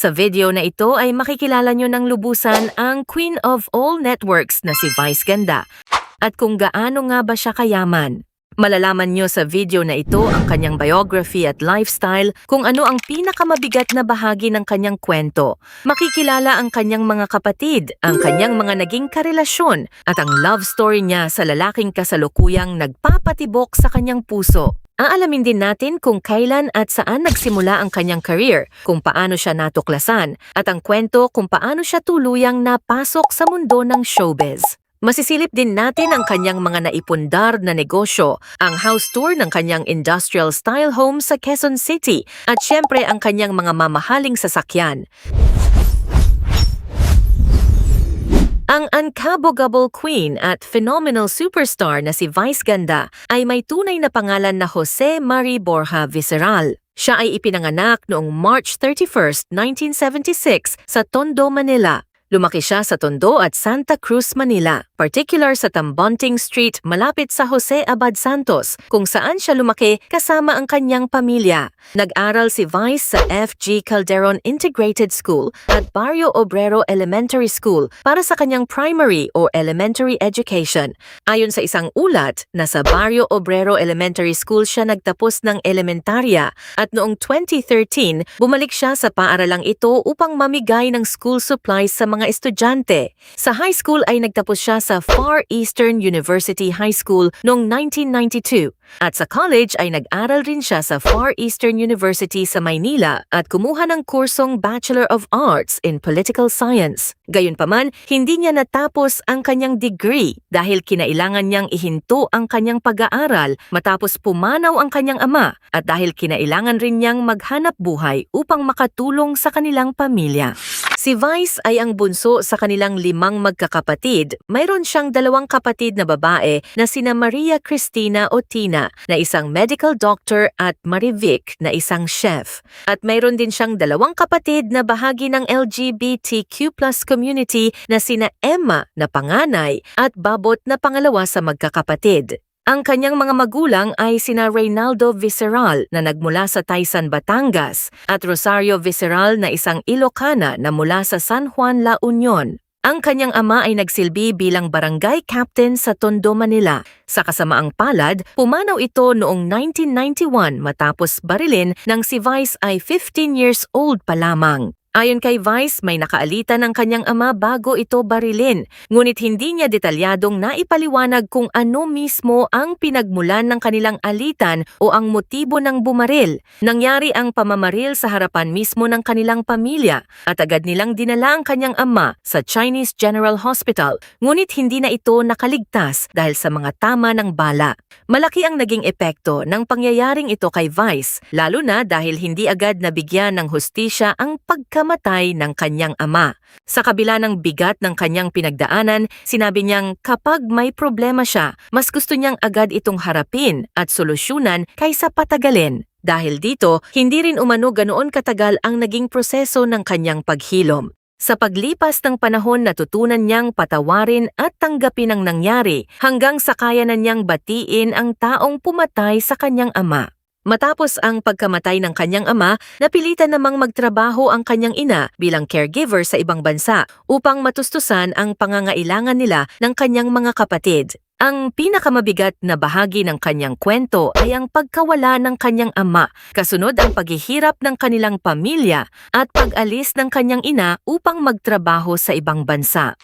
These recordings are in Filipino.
Sa video na ito ay makikilala nyo ng lubusan ang Queen of All Networks na si Vice Ganda at kung gaano nga ba siya kayaman. Malalaman nyo sa video na ito ang kanyang biography at lifestyle, kung ano ang pinakamabigat na bahagi ng kanyang kwento. Makikilala ang kanyang mga kapatid, ang kanyang mga naging karelasyon, at ang love story niya sa lalaking kasalukuyang nagpapatibok sa kanyang puso. Aalamin din natin kung kailan at saan nagsimula ang kanyang career, kung paano siya natuklasan, at ang kwento kung paano siya tuluyang napasok sa mundo ng showbiz. Masisilip din natin ang kanyang mga naipundar na negosyo, ang house tour ng kanyang industrial-style home sa Quezon City, at syempre ang kanyang mga mamahaling sasakyan. Ang unkabogable queen at phenomenal superstar na si Vice Ganda ay may tunay na pangalan na Jose Mari Borja Visceral. Siya ay ipinanganak noong March 31, 1976 sa Tondo, Manila. Lumaki siya sa Tondo at Santa Cruz, Manila, particular sa Tambonting Street malapit sa Jose Abad Santos, kung saan siya lumaki kasama ang kanyang pamilya. Nag-aral si Vice sa F.G. Calderon Integrated School at Barrio Obrero Elementary School para sa kanyang primary o elementary education. Ayon sa isang ulat, nasa Barrio Obrero Elementary School siya nagtapos ng elementarya at noong 2013, bumalik siya sa paaralang ito upang mamigay ng school supplies sa mga estudyante. Sa high school ay nagtapos siya sa Far Eastern University High School noong 1992 at sa college ay nag-aral rin siya sa Far Eastern University sa Maynila at kumuha ng kursong Bachelor of Arts in Political Science. Gayunpaman, hindi niya natapos ang kanyang degree dahil kinailangan niyang ihinto ang kanyang pag-aaral matapos pumanaw ang kanyang ama at dahil kinailangan rin niyang maghanap buhay upang makatulong sa kanilang pamilya. Si Vice ay ang bunso sa kanilang 5 magkakapatid. Mayroon siyang 2 kapatid na babae na sina Maria Cristina o Tina na isang medical doctor at Marivic na isang chef. At mayroon din siyang 2 kapatid na bahagi ng LGBTQ+ community na sina Emma na panganay at Babot na pangalawa sa magkakapatid. Ang kanyang mga magulang ay sina Reynaldo Visceral na nagmula sa Taysan, Batangas at Rosario Visceral na isang Ilocana na mula sa San Juan, La Union. Ang kanyang ama ay nagsilbi bilang barangay captain sa Tondo, Manila. Sa kasamaang palad, pumanaw ito noong 1991 matapos barilin nang si Vice ay 15 years old pa lamang. Ayon kay Vice, may nakaalitan ng kanyang ama bago ito barilin, ngunit hindi niya detalyadong naipaliwanag kung ano mismo ang pinagmulan ng kanilang alitan o ang motibo ng bumaril. Nangyari ang pamamaril sa harapan mismo ng kanilang pamilya at agad nilang dinala ang kanyang ama sa Chinese General Hospital, ngunit hindi na ito nakaligtas dahil sa mga tama ng bala. Malaki ang naging epekto ng pangyayaring ito kay Vice, lalo na dahil hindi agad nabigyan ng hustisya ang pagkamatay ng kanyang ama. Sa kabila ng bigat ng kanyang pinagdaanan, sinabi niyang kapag may problema siya, mas gusto niyang agad itong harapin at solusyonan kaysa patagalin. Dahil dito, hindi rin umano ganoon katagal ang naging proseso ng kanyang paghilom. Sa paglipas ng panahon natutunan niyang patawarin at tanggapin ang nangyari hanggang sa kaya na niyang batiin ang taong pumatay sa kanyang ama. Matapos ang pagkamatay ng kanyang ama, napilitan namang magtrabaho ang kanyang ina bilang caregiver sa ibang bansa upang matustusan ang pangangailangan nila ng kanyang mga kapatid. Ang pinakamabigat na bahagi ng kanyang kwento ay ang pagkawala ng kanyang ama, kasunod ang paghihirap ng kanilang pamilya at pag-alis ng kanyang ina upang magtrabaho sa ibang bansa.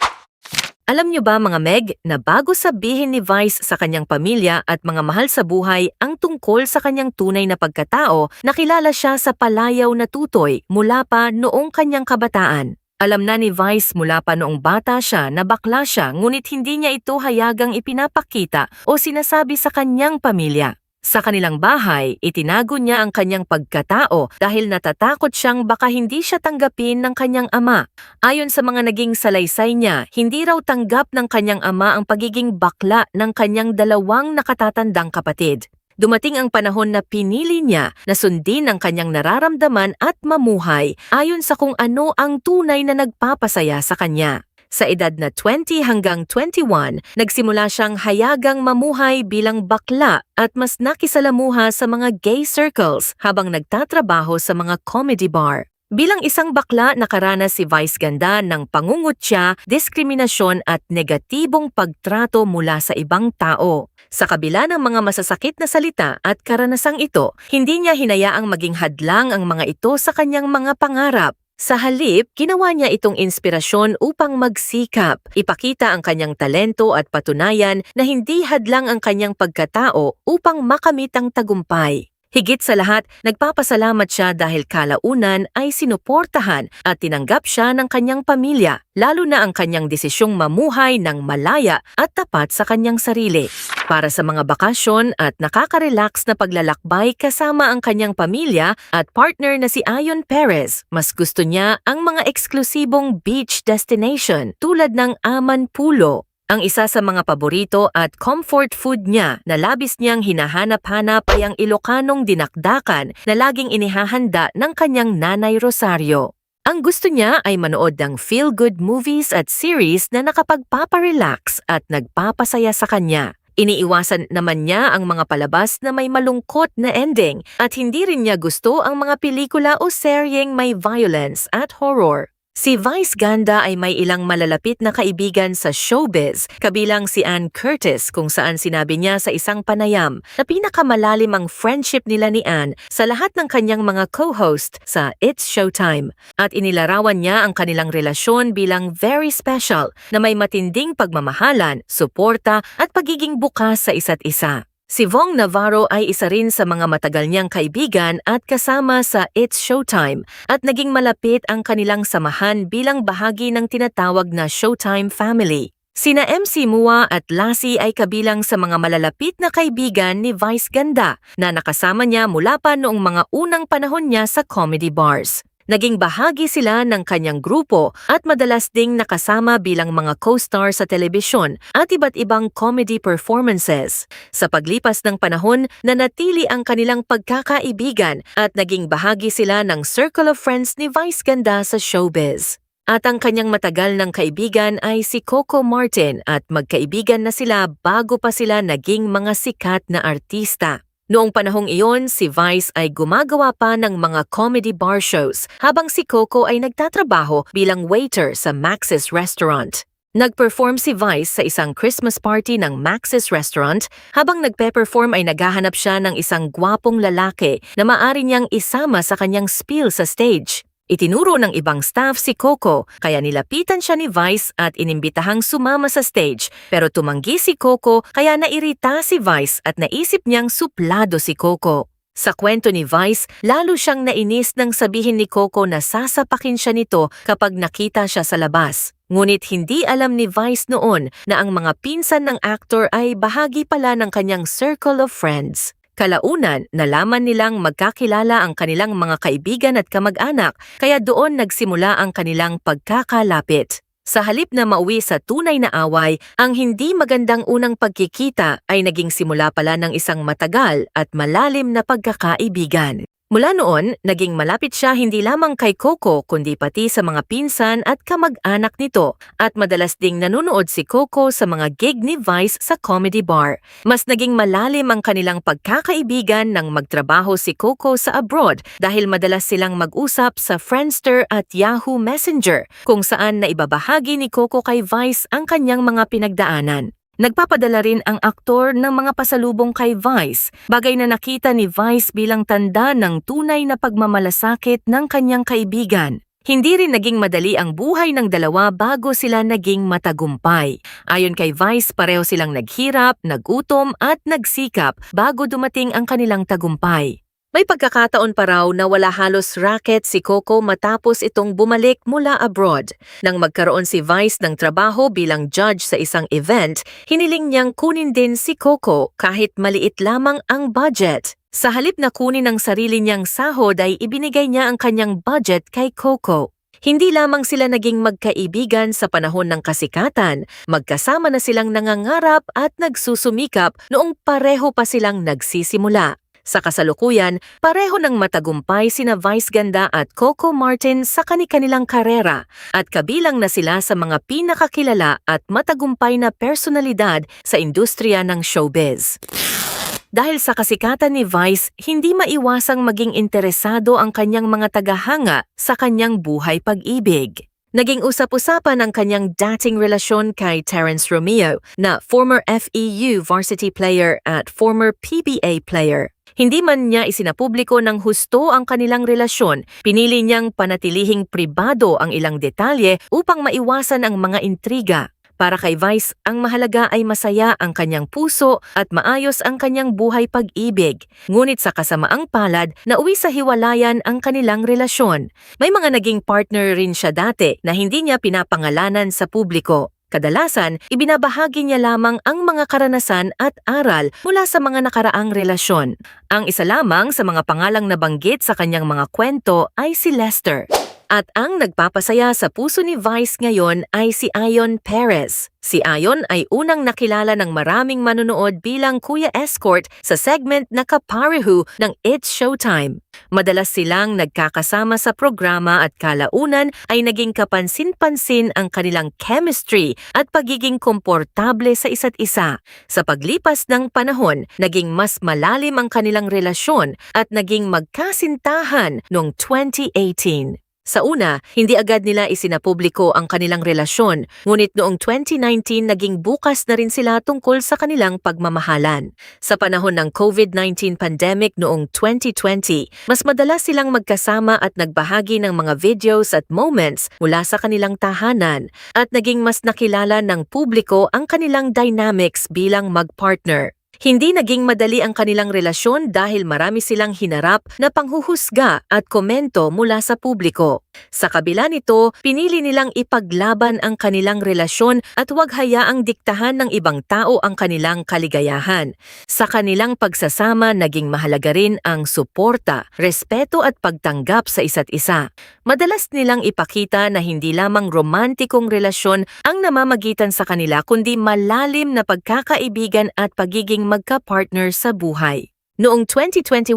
Alam niyo ba mga Meg na bago sabihin ni Vice sa kanyang pamilya at mga mahal sa buhay ang tungkol sa kanyang tunay na pagkatao, nakilala siya sa palayaw na tutoy mula pa noong kanyang kabataan. Alam na ni Vice mula pa noong bata siya na bakla siya, ngunit hindi niya ito hayagang ipinapakita o sinasabi sa kanyang pamilya. Sa kanilang bahay, itinago niya ang kanyang pagkatao dahil natatakot siyang baka hindi siya tanggapin ng kanyang ama. Ayon sa mga naging salaysay niya, hindi raw tanggap ng kanyang ama ang pagiging bakla ng kanyang 2 nakatatandang kapatid. Dumating ang panahon na pinili niya na sundin ang kanyang nararamdaman at mamuhay ayon sa kung ano ang tunay na nagpapasaya sa kanya. Sa edad na 20 hanggang 21, nagsimula siyang hayagang mamuhay bilang bakla at mas nakisalamuha sa mga gay circles habang nagtatrabaho sa mga comedy bar. Bilang isang bakla, nakaranas si Vice Ganda ng pangungutya, diskriminasyon at negatibong pagtrato mula sa ibang tao. Sa kabila ng mga masasakit na salita at karanasang ito, hindi niya hinayaang maging hadlang ang mga ito sa kanyang mga pangarap. Sa halip, ginawa niya itong inspirasyon upang magsikap, ipakita ang kanyang talento at patunayan na hindi hadlang ang kanyang pagkatao upang makamit ang tagumpay. Higit sa lahat, nagpapasalamat siya dahil kalaunan ay sinuportahan at tinanggap siya ng kanyang pamilya, lalo na ang kanyang desisyong mamuhay ng malaya at tapat sa kanyang sarili. Para sa mga bakasyon at nakaka-relax na paglalakbay kasama ang kanyang pamilya at partner na si Ayon Perez, mas gusto niya ang mga eksklusibong beach destination tulad ng Aman Pulo. Ang isa sa mga paborito at comfort food niya na labis niyang hinahanap-hanap ay ang Ilocanong dinakdakan na laging inihahanda ng kanyang nanay Rosario. Ang gusto niya ay manood ng feel-good movies at series na nakapagpaparelax at nagpapasaya sa kanya. Iniiwasan naman niya ang mga palabas na may malungkot na ending at hindi rin niya gusto ang mga pelikula o seryeng may violence at horror. Si Vice Ganda ay may ilang malalapit na kaibigan sa showbiz, kabilang si Ann Curtis kung saan sinabi niya sa isang panayam na pinakamalalim ang friendship nila ni Ann sa lahat ng kanyang mga co-host sa It's Showtime. At inilarawan niya ang kanilang relasyon bilang very special na may matinding pagmamahalan, suporta at pagiging bukas sa isa't isa. Si Vong Navarro ay isa rin sa mga matagal niyang kaibigan at kasama sa It's Showtime at naging malapit ang kanilang samahan bilang bahagi ng tinatawag na Showtime family. Sina MC Mua at Lassie ay kabilang sa mga malalapit na kaibigan ni Vice Ganda na nakasama niya mula pa noong mga unang panahon niya sa comedy bars. Naging bahagi sila ng kanyang grupo at madalas ding nakasama bilang mga co-star sa telebisyon at iba't ibang comedy performances. Sa paglipas ng panahon, nanatili ang kanilang pagkakaibigan at naging bahagi sila ng circle of friends ni Vice Ganda sa showbiz. At ang kanyang matagal ng kaibigan ay si Coco Martin at magkaibigan na sila bago pa sila naging mga sikat na artista. Noong panahong iyon, si Vice ay gumagawa pa ng mga comedy bar shows habang si Coco ay nagtatrabaho bilang waiter sa Max's Restaurant. Nag-perform si Vice sa isang Christmas party ng Max's Restaurant. Habang nagpe-perform ay naghahanap siya ng isang gwapong lalaki na maaari niyang isama sa kanyang spiel sa stage. Itinuro ng ibang staff si Coco kaya nilapitan siya ni Vice at inimbitahang sumama sa stage pero tumanggi si Coco kaya nairita si Vice at naisip niyang suplado si Coco. Sa kwento ni Vice, lalo siyang nainis nang sabihin ni Coco na sasapakin siya nito kapag nakita siya sa labas. Ngunit hindi alam ni Vice noon na ang mga pinsan ng actor ay bahagi pala ng kanyang circle of friends. Kalaunan, nalaman nilang magkakilala ang kanilang mga kaibigan at kamag-anak kaya doon nagsimula ang kanilang pagkakalapit. Sa halip na mauwi sa tunay na away, ang hindi magandang unang pagkikita ay naging simula pala ng isang matagal at malalim na pagkakaibigan. Mula noon, naging malapit siya hindi lamang kay Coco kundi pati sa mga pinsan at kamag-anak nito at madalas ding nanonood si Coco sa mga gig ni Vice sa comedy bar. Mas naging malalim ang kanilang pagkakaibigan nang magtrabaho si Coco sa abroad dahil madalas silang mag-usap sa Friendster at Yahoo Messenger kung saan naibabahagi ni Coco kay Vice ang kanyang mga pinagdaanan. Nagpapadala rin ang aktor ng mga pasalubong kay Vice, bagay na nakita ni Vice bilang tanda ng tunay na pagmamalasakit ng kanyang kaibigan. Hindi rin naging madali ang buhay ng dalawa bago sila naging matagumpay. Ayon kay Vice, pareho silang naghirap, nagutom at nagsikap bago dumating ang kanilang tagumpay. May pagkakataon pa raw na wala halos racket si Coco matapos itong bumalik mula abroad. Nang magkaroon si Vice ng trabaho bilang judge sa isang event, hiniling niyang kunin din si Coco kahit maliit lamang ang budget. Sa halip na kunin ang sarili niyang sahod ay ibinigay niya ang kanyang budget kay Coco. Hindi lamang sila naging magkaibigan sa panahon ng kasikatan, magkasama na silang nangangarap at nagsusumikap noong pareho pa silang nagsisimula. Sa kasalukuyan, pareho ng matagumpay sina Vice Ganda at Coco Martin sa kani-kanilang karera at kabilang na sila sa mga pinakakilala at matagumpay na personalidad sa industriya ng showbiz. Dahil sa kasikatan ni Vice, hindi maiwasang maging interesado ang kanyang mga tagahanga sa kanyang buhay pag-ibig. Naging usap-usapan ang kanyang dating relasyon kay Terence Romeo na former FEU varsity player at former PBA player. Hindi man niya isinapubliko ng husto ang kanilang relasyon, pinili niyang panatilihing pribado ang ilang detalye upang maiwasan ang mga intriga. Para kay Vice, ang mahalaga ay masaya ang kanyang puso at maayos ang kanyang buhay pag-ibig. Ngunit sa kasamaang palad, nauwi sa hiwalayan ang kanilang relasyon. May mga naging partner rin siya dati na hindi niya pinapangalanan sa publiko. Kadalasan, ibinabahagi niya lamang ang mga karanasan at aral mula sa mga nakaraang relasyon. Ang isa lamang sa mga pangalang nabanggit sa kanyang mga kwento ay si Lester. At ang nagpapasaya sa puso ni Vice ngayon ay si Ion Perez. Si Ion ay unang nakilala ng maraming manonood bilang Kuya Escort sa segment na Kapareho ng It's Showtime. Madalas silang nagkakasama sa programa at kalaunan ay naging kapansin-pansin ang kanilang chemistry at pagiging komportable sa isa't isa. Sa paglipas ng panahon, naging mas malalim ang kanilang relasyon at naging magkasintahan noong 2018. Sa una, hindi agad nila isinapubliko ang kanilang relasyon, ngunit noong 2019 naging bukas na rin sila tungkol sa kanilang pagmamahalan. Sa panahon ng COVID-19 pandemic noong 2020, mas madalas silang magkasama at nagbahagi ng mga videos at moments mula sa kanilang tahanan at naging mas nakilala ng publiko ang kanilang dynamics bilang magpartner. Hindi naging madali ang kanilang relasyon dahil marami silang hinarap na panghuhusga at komento mula sa publiko. Sa kabila nito, pinili nilang ipaglaban ang kanilang relasyon at huwag hayaang diktahan ng ibang tao ang kanilang kaligayahan. Sa kanilang pagsasama, naging mahalaga rin ang suporta, respeto at pagtanggap sa isa't isa. Madalas nilang ipakita na hindi lamang romantikong relasyon ang namamagitan sa kanila kundi malalim na pagkakaibigan at pagiging magka-partner sa buhay. Noong 2021,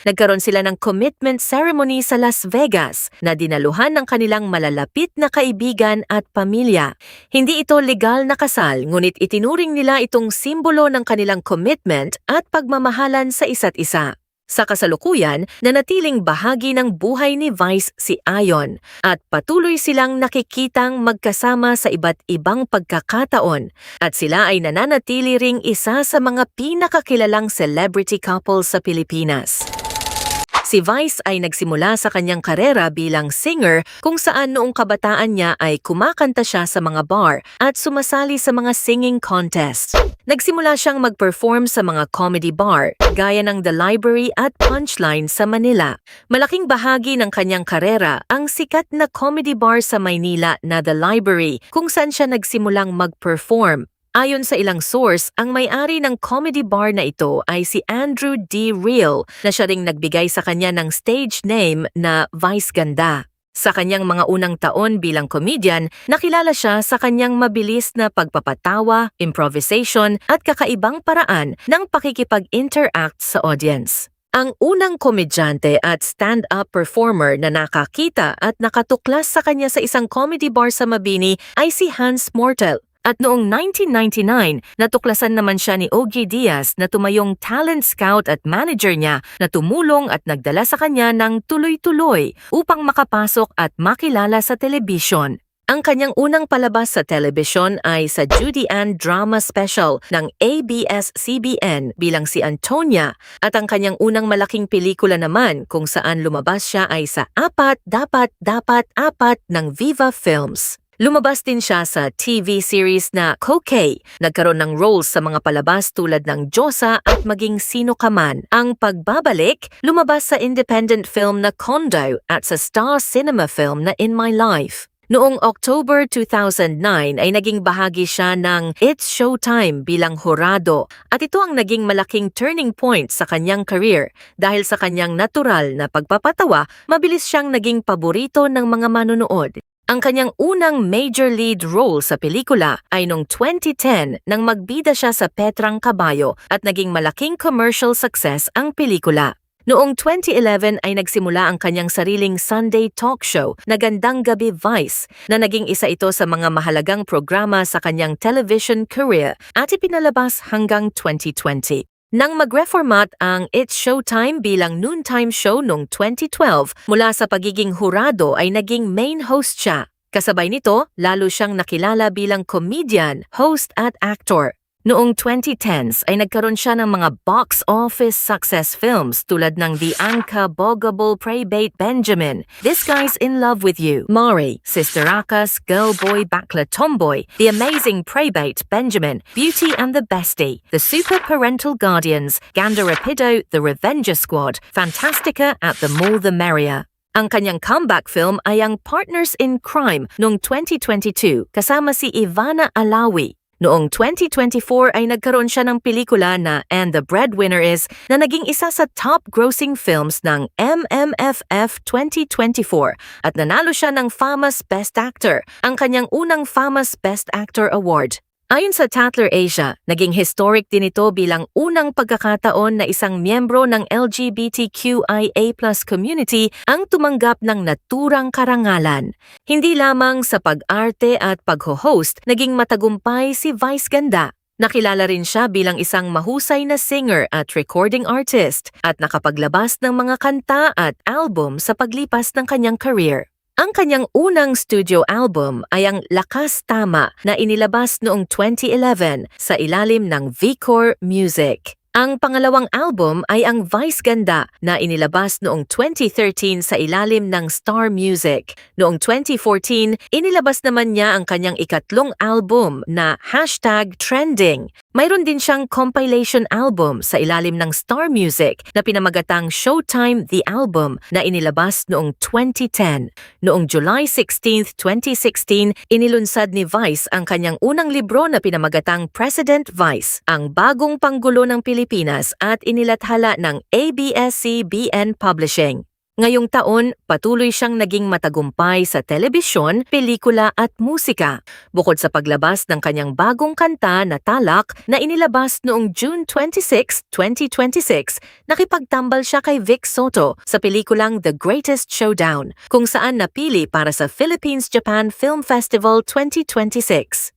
nagkaroon sila ng commitment ceremony sa Las Vegas na dinaluhan ng kanilang malalapit na kaibigan at pamilya. Hindi ito legal na kasal, ngunit itinuring nila itong simbolo ng kanilang commitment at pagmamahalan sa isa't isa. Sa kasalukuyan, nanatiling bahagi ng buhay ni Vice si Ion at patuloy silang nakikitang magkasama sa iba't ibang pagkakataon at sila ay nananatili ring isa sa mga pinakakilalang celebrity couple sa Pilipinas. Si Vice ay nagsimula sa kanyang karera bilang singer kung saan noong kabataan niya ay kumakanta siya sa mga bar at sumasali sa mga singing contest. Nagsimula siyang mag-perform sa mga comedy bar gaya ng The Library at Punchline sa Manila. Malaking bahagi ng kanyang karera ang sikat na comedy bar sa Maynila na The Library kung saan siya nagsimulang mag-perform. Ayon sa ilang source, ang may-ari ng comedy bar na ito ay si Andrew D. Real na siya ring nagbigay sa kanya ng stage name na Vice Ganda. Sa kanyang mga unang taon bilang comedian, nakilala siya sa kanyang mabilis na pagpapatawa, improvisation at kakaibang paraan ng pakikipag-interact sa audience. Ang unang komedyante at stand-up performer na nakakita at nakatuklas sa kanya sa isang comedy bar sa Mabini ay si Hans Mortel. At noong 1999, natuklasan naman siya ni Ogie Diaz na tumayong talent scout at manager niya na tumulong at nagdala sa kanya ng tuloy-tuloy upang makapasok at makilala sa telebisyon. Ang kanyang unang palabas sa telebisyon ay sa Judy Ann Drama Special ng ABS-CBN bilang si Antonia at ang kanyang unang malaking pelikula naman kung saan lumabas siya ay sa Apat, Dapat, Dapat, Apat ng Viva Films. Lumabas din siya sa TV series na Kokey. Nagkaroon ng roles sa mga palabas tulad ng Diyosa at Maging Sino Ka Man. Ang pagbabalik, lumabas sa independent film na Kondo at sa Star Cinema film na In My Life. Noong October 2009 ay naging bahagi siya ng It's Showtime bilang hurado at ito ang naging malaking turning point sa kanyang career dahil sa kanyang natural na pagpapatawa, mabilis siyang naging paborito ng mga manonood. Ang kanyang unang major lead role sa pelikula ay noong 2010 nang magbida siya sa Petrang Kabayo at naging malaking commercial success ang pelikula. Noong 2011 ay nagsimula ang kanyang sariling Sunday talk show na Gandang Gabi Vice na naging isa ito sa mga mahalagang programa sa kanyang television career at ipinalabas hanggang 2020. Nang mag-reformat ang It's Showtime bilang noontime show noong 2012, mula sa pagiging hurado ay naging main host siya. Kasabay nito, lalo siyang nakilala bilang comedian, host at actor. Noong 2010s ay nagkaroon siya ng mga box office success films tulad ng The Unka-Bogable Playbait Benjamin, This Guy's in Love with You, Mari, Sister Akas, Girl Boy Bakla Tomboy, The Amazing Playbait Benjamin, Beauty and the Bestie, The Super Parental Guardians, Ganda Rapido, The Revenger Squad, Fantastica at The More the Merrier. Ang kanyang comeback film ay ang Partners in Crime noong 2022 kasama si Ivana Alawi. Noong 2024 ay nagkaroon siya ng pelikula na And the Breadwinner Is na naging isa sa top-grossing films ng MMFF 2024 at nanalo siya ng Famous Best Actor, ang kanyang unang Famous Best Actor Award. Ayon sa Tatler Asia, naging historic din ito bilang unang pagkakataon na isang miyembro ng LGBTQIA+ community ang tumanggap ng naturang karangalan. Hindi lamang sa pag-arte at pag-host, naging matagumpay si Vice Ganda. Nakilala rin siya bilang isang mahusay na singer at recording artist at nakapaglabas ng mga kanta at album sa paglipas ng kanyang career. Ang kanyang unang studio album ay ang Lakas Tama na inilabas noong 2011 sa ilalim ng Vicor Music. Ang pangalawang album ay ang Vice Ganda na inilabas noong 2013 sa ilalim ng Star Music. Noong 2014, inilabas naman niya ang kanyang ikatlong album na #Trending. Mayroon din siyang compilation album sa ilalim ng Star Music na pinamagatang Showtime The Album na inilabas noong 2010. Noong July 16, 2016, inilunsad ni Vice ang kanyang unang libro na pinamagatang President Vice, ang bagong panggulo ng Pilipinas at inilathala ng ABS-CBN Publishing. Ngayong taon, patuloy siyang naging matagumpay sa telebisyon, pelikula at musika. Bukod sa paglabas ng kanyang bagong kanta na Talak na inilabas noong June 26, 2026, nakipagtambal siya kay Vic Soto sa pelikulang The Greatest Showdown, kung saan napili para sa Philippines-Japan Film Festival 2026.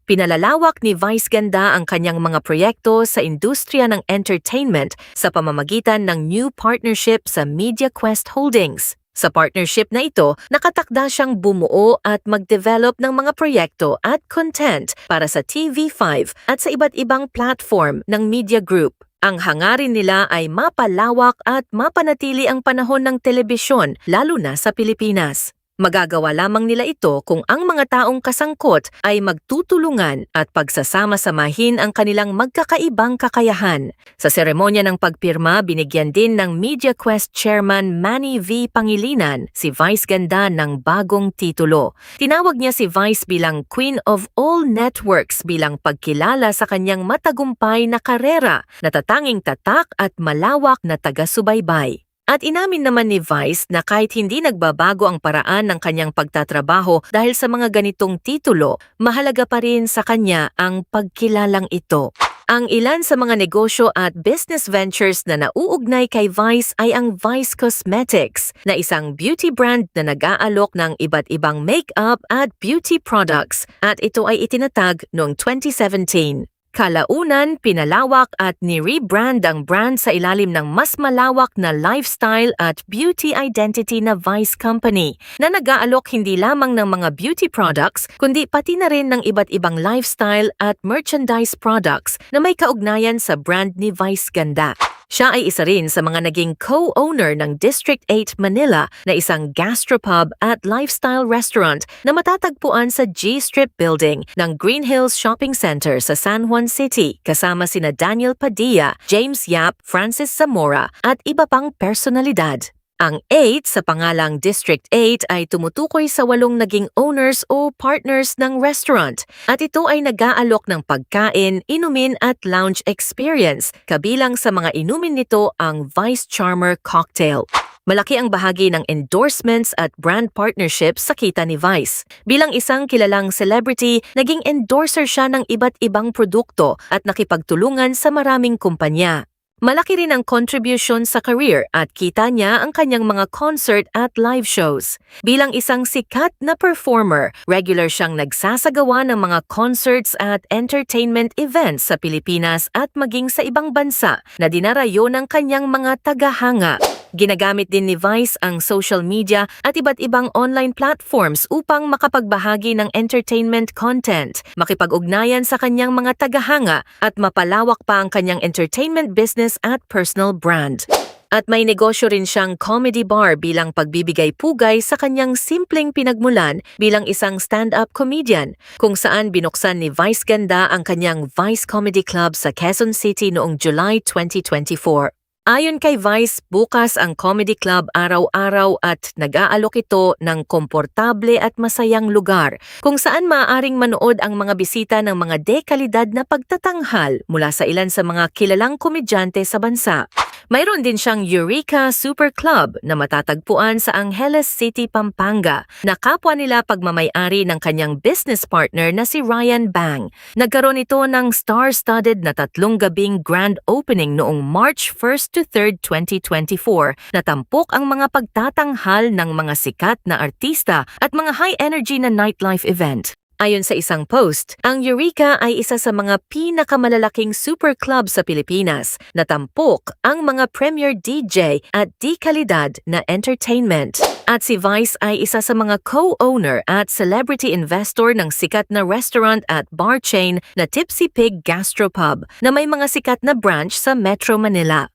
Pinalalawak ni Vice Ganda ang kanyang mga proyekto sa industriya ng entertainment sa pamamagitan ng new partnership sa MediaQuest Holdings. Sa partnership na ito, nakatakda siyang bumuo at mag-develop ng mga proyekto at content para sa TV5 at sa iba't ibang platform ng media group. Ang hangarin nila ay mapalawak at mapanatili ang panahon ng telebisyon, lalo na sa Pilipinas. Magagawa lamang nila ito kung ang mga taong kasangkot ay magtutulungan at pagsasama-samahin ang kanilang magkakaibang kakayahan. Sa seremonya ng pagpirma, binigyan din ng MediaQuest Chairman Manny V. Pangilinan si Vice Ganda ng bagong titulo. Tinawag niya si Vice bilang Queen of All Networks bilang pagkilala sa kanyang matagumpay na karera, natatanging tatak at malawak na taga-subaybay. At inamin naman ni Vice na kahit hindi nagbabago ang paraan ng kanyang pagtatrabaho dahil sa mga ganitong titulo, mahalaga pa rin sa kanya ang pagkilalang ito. Ang ilan sa mga negosyo at business ventures na nauugnay kay Vice ay ang Vice Cosmetics, na isang beauty brand na nag-aalok ng iba't ibang makeup at beauty products, at ito ay itinatag noong 2017. Kalaunan, pinalawak at ni-rebrand ang brand sa ilalim ng mas malawak na lifestyle at beauty identity na Vice Company na nag-aalok hindi lamang ng mga beauty products kundi pati na rin ng iba't ibang lifestyle at merchandise products na may kaugnayan sa brand ni Vice Ganda. Siya ay isa rin sa mga naging co-owner ng District 8 Manila na isang gastropub at lifestyle restaurant na matatagpuan sa G-Strip Building ng Green Hills Shopping Center sa San Juan City kasama sina Daniel Padilla, James Yap, Francis Zamora at iba pang personalidad. Ang 8 sa pangalang District 8 ay tumutukoy sa 8 naging owners o partners ng restaurant at ito ay nag-aalok ng pagkain, inumin at lounge experience. Kabilang sa mga inumin nito ang Vice Charmer Cocktail. Malaki ang bahagi ng endorsements at brand partnerships sa kita ni Vice. Bilang isang kilalang celebrity, naging endorser siya ng iba't ibang produkto at nakipagtulungan sa maraming kumpanya. Malaki rin ang contribution sa career at kita niya ang kanyang mga concert at live shows. Bilang isang sikat na performer, regular siyang nagsasagawa ng mga concerts at entertainment events sa Pilipinas at maging sa ibang bansa na dinarayo ng kanyang mga tagahanga. Ginagamit din ni Vice ang social media at iba't ibang online platforms upang makapagbahagi ng entertainment content, makipag-ugnayan sa kanyang mga tagahanga at mapalawak pa ang kanyang entertainment business at personal brand. At may negosyo rin siyang comedy bar bilang pagbibigay pugay sa kanyang simpleng pinagmulan bilang isang stand-up comedian, kung saan binuksan ni Vice Ganda ang kanyang Vice Comedy Club sa Quezon City noong July 2024. Ayon kay Vice, bukas ang comedy club araw-araw at nag-aalok ito ng komportable at masayang lugar kung saan maaaring manood ang mga bisita ng mga dekalidad na pagtatanghal mula sa ilan sa mga kilalang komedyante sa bansa. Mayroon din siyang Eureka Super Club na matatagpuan sa Angeles City, Pampanga na kapwa nila pagmamay-ari ng kanyang business partner na si Ryan Bang. Nagkaroon ito ng star-studded na 3 gabing grand opening noong March 1st to 3rd, 2024 na tampok ang mga pagtatanghal ng mga sikat na artista at mga high-energy na nightlife event. Ayon sa isang post, ang Eureka ay isa sa mga pinakamalalaking super club sa Pilipinas na tampok ang mga premier DJ at di-kalidad na entertainment. At si Vice ay isa sa mga co-owner at celebrity investor ng sikat na restaurant at bar chain na Tipsy Pig Gastropub na may mga sikat na branch sa Metro Manila.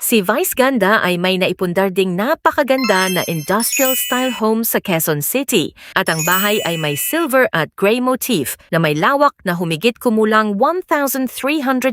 Si Vice Ganda ay may naipundar ding napakaganda na industrial-style home sa Quezon City at ang bahay ay may silver at gray motif na may lawak na humigit kumulang 1,300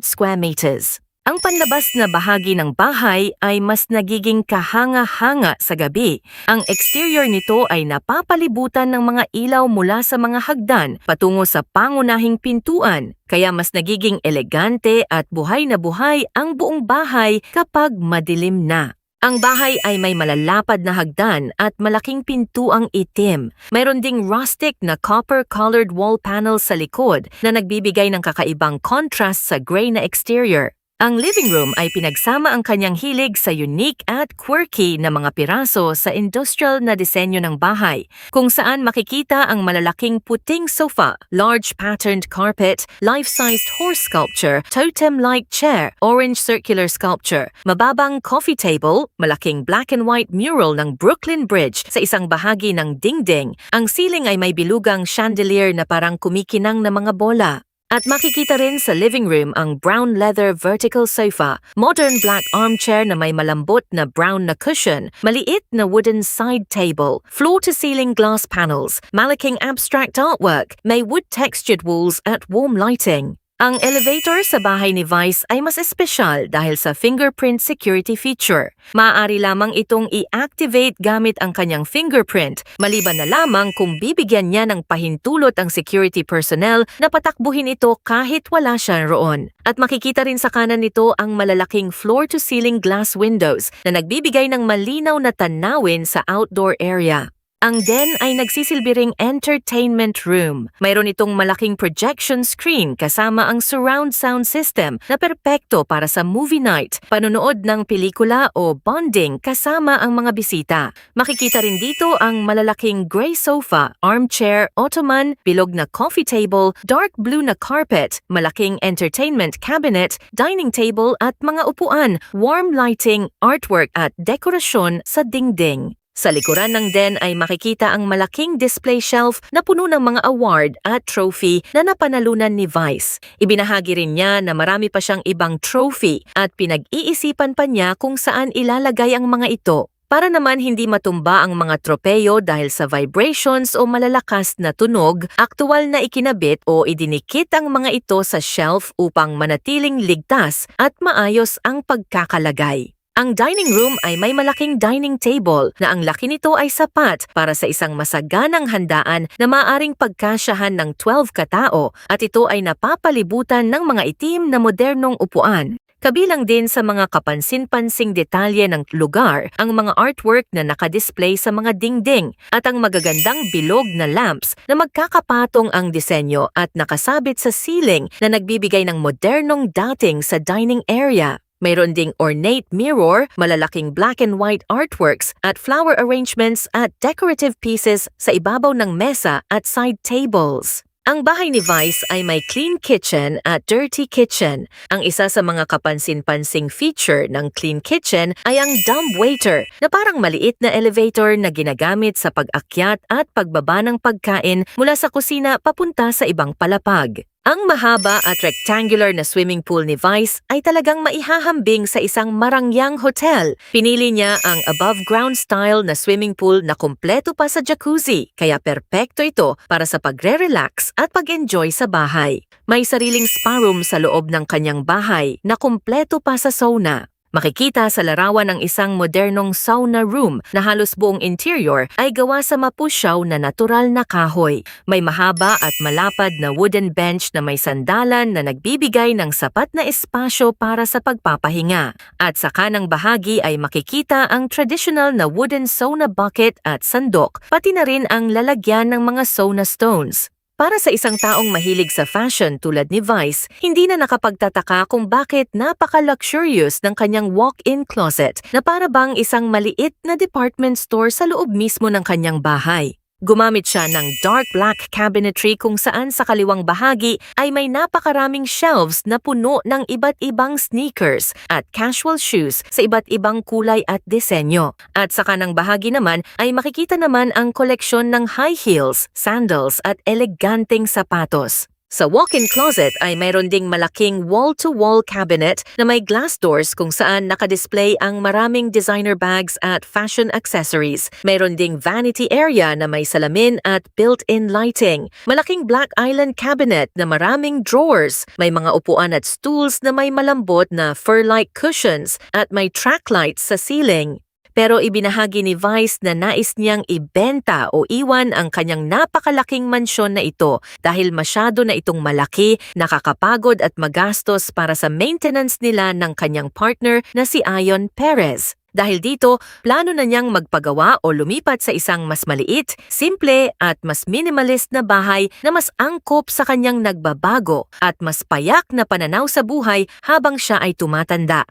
square meters. Ang panlabas na bahagi ng bahay ay mas nagiging kahanga-hanga sa gabi. Ang exterior nito ay napapalibutan ng mga ilaw mula sa mga hagdan patungo sa pangunahing pintuan, kaya mas nagiging elegante at buhay na buhay ang buong bahay kapag madilim na. Ang bahay ay may malalapad na hagdan at malaking pintuang itim. Mayroon ding rustic na copper-colored wall panels sa likod na nagbibigay ng kakaibang contrast sa gray na exterior. Ang living room ay pinagsama ang kanyang hilig sa unique at quirky na mga piraso sa industrial na disenyo ng bahay, kung saan makikita ang malalaking puting sofa, large patterned carpet, life-sized horse sculpture, totem-like chair, orange circular sculpture, mababang coffee table, malaking black and white mural ng Brooklyn Bridge sa isang bahagi ng dingding. Ang ceiling ay may bilugang chandelier na parang kumikinang na mga bola. At makikita rin sa living room ang brown leather vertical sofa, modern black armchair na may malambot na brown na cushion, maliit na wooden side table, floor-to-ceiling glass panels, malaking abstract artwork, may wood-textured walls at warm lighting. Ang elevator sa bahay ni Vice ay mas espesyal dahil sa fingerprint security feature. Maaari lamang itong i-activate gamit ang kanyang fingerprint, maliban na lamang kung bibigyan niya ng pahintulot ang security personnel na patakbuhin ito kahit wala siya roon. At makikita rin sa kanan nito ang malalaking floor-to-ceiling glass windows na nagbibigay ng malinaw na tanawin sa outdoor area. Ang den ay nagsisilbi ring entertainment room. Mayroon itong malaking projection screen kasama ang surround sound system na perpekto para sa movie night, panonood ng pelikula o bonding kasama ang mga bisita. Makikita rin dito ang malalaking gray sofa, armchair, ottoman, bilog na coffee table, dark blue na carpet, malaking entertainment cabinet, dining table at mga upuan, warm lighting, artwork at dekorasyon sa dingding. Sa likuran ng den ay makikita ang malaking display shelf na puno ng mga award at trophy na napanalunan ni Vice. Ibinahagi rin niya na marami pa siyang ibang trophy at pinag-iisipan pa niya kung saan ilalagay ang mga ito. Para naman hindi matumba ang mga tropeyo dahil sa vibrations o malalakas na tunog, aktual na ikinabit o idinikit ang mga ito sa shelf upang manatiling ligtas at maayos ang pagkakalagay. Ang dining room ay may malaking dining table na ang laki nito ay sapat para sa isang masaganang handaan na maaaring pagkasyahan ng 12 katao at ito ay napapalibutan ng mga itim na modernong upuan. Kabilang din sa mga kapansin-pansing detalye ng lugar ang mga artwork na nakadisplay sa mga dingding at ang magagandang bilog na lamps na magkakapatong ang disenyo at nakasabit sa ceiling na nagbibigay ng modernong dating sa dining area. Mayroon ding ornate mirror, malalaking black and white artworks at flower arrangements at decorative pieces sa ibabaw ng mesa at side tables. Ang bahay ni Vice ay may clean kitchen at dirty kitchen. Ang isa sa mga kapansin-pansing feature ng clean kitchen ay ang dumbwaiter na parang maliit na elevator na ginagamit sa pag-akyat at pagbaba ng pagkain mula sa kusina papunta sa ibang palapag. Ang mahaba at rectangular na swimming pool ni Vice ay talagang maihahambing sa isang marangyang hotel. Pinili niya ang above-ground style na swimming pool na kumpleto pa sa jacuzzi, kaya perpekto ito para sa pagre-relax at pag-enjoy sa bahay. May sariling spa room sa loob ng kanyang bahay na kumpleto pa sa sauna. Makikita sa larawan ng isang modernong sauna room na halos buong interior ay gawa sa mapusyaw na natural na kahoy. May mahaba at malapad na wooden bench na may sandalan na nagbibigay ng sapat na espasyo para sa pagpapahinga. At sa kanang bahagi ay makikita ang traditional na wooden sauna bucket at sandok, pati na rin ang lalagyan ng mga sauna stones. Para sa isang taong mahilig sa fashion tulad ni Vice, hindi na nakapagtataka kung bakit napaka-luxurious ng kanyang walk-in closet na para bang isang maliit na department store sa loob mismo ng kanyang bahay. Gumamit siya ng dark black cabinetry kung saan sa kaliwang bahagi ay may napakaraming shelves na puno ng iba't ibang sneakers at casual shoes sa iba't ibang kulay at disenyo. At sa kanang bahagi naman ay makikita naman ang koleksyon ng high heels, sandals at eleganteng sapatos. Sa walk-in closet ay mayroon ding malaking wall-to-wall cabinet na may glass doors kung saan nakadisplay ang maraming designer bags at fashion accessories. Mayroon ding vanity area na may salamin at built-in lighting. Malaking Black Island cabinet na maraming drawers. May mga upuan at stools na may malambot na fur-like cushions at may track lights sa ceiling. Pero ibinahagi ni Vice na nais niyang ibenta o iwan ang kanyang napakalaking mansyon na ito dahil masyado na itong malaki, nakakapagod at magastos para sa maintenance nila ng kanyang partner na si Ion Perez. Dahil dito, plano na niyang magpagawa o lumipat sa isang mas maliit, simple at mas minimalist na bahay na mas angkop sa kanyang nagbabago at mas payak na pananaw sa buhay habang siya ay tumatanda.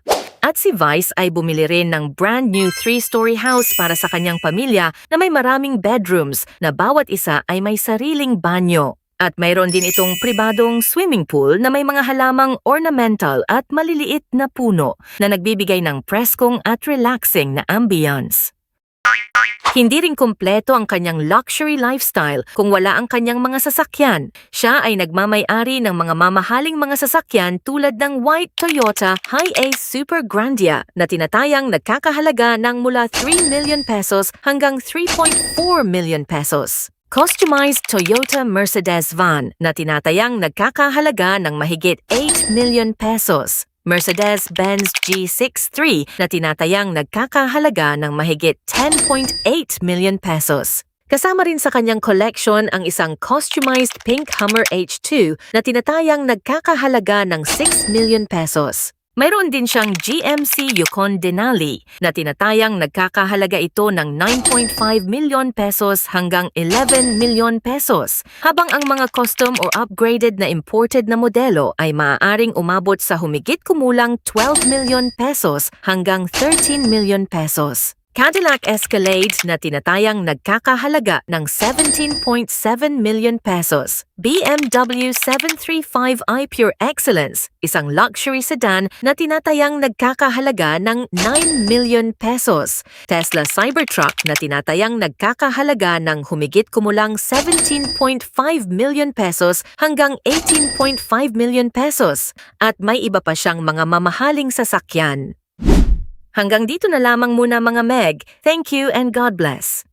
At si Vice ay bumili rin ng brand new 3-story house para sa kanyang pamilya na may maraming bedrooms na bawat isa ay may sariling banyo. At mayroon din itong pribadong swimming pool na may mga halamang ornamental at maliliit na puno na nagbibigay ng preskong at relaxing na ambience. Hindi rin kumpleto ang kanyang luxury lifestyle kung wala ang kanyang mga sasakyan. Siya ay nagmamay-ari ng mga mamahaling mga sasakyan tulad ng white Toyota Hi-Ace Super Grandia na tinatayang nagkakahalaga ng mula 3 million pesos hanggang 3.4 million pesos. Customized Toyota Mercedes van na tinatayang nagkakahalaga ng mahigit 8 million pesos. Mercedes-Benz G63 na tinatayang nagkakahalaga ng mahigit 10.8 million pesos. Kasama rin sa kanyang collection ang isang customized pink Hummer H2 na tinatayang nagkakahalaga ng 6 million pesos. Mayroon din siyang GMC Yukon Denali na tinatayang nagkakahalaga ito ng 9.5 million pesos hanggang 11 million pesos, habang ang mga custom or upgraded na imported na modelo ay maaaring umabot sa humigit kumulang 12 million pesos hanggang 13 million pesos. Cadillac Escalade na tinatayang nagkakahalaga ng 17.7 million pesos. BMW 735i Pure Excellence, isang luxury sedan na tinatayang nagkakahalaga ng 9 million pesos. Tesla Cybertruck na tinatayang nagkakahalaga ng humigit kumulang 17.5 million pesos hanggang 18.5 million pesos. At may iba pa siyang mga mamahaling sasakyan. Hanggang dito na lamang muna mga Meg. Thank you and God bless.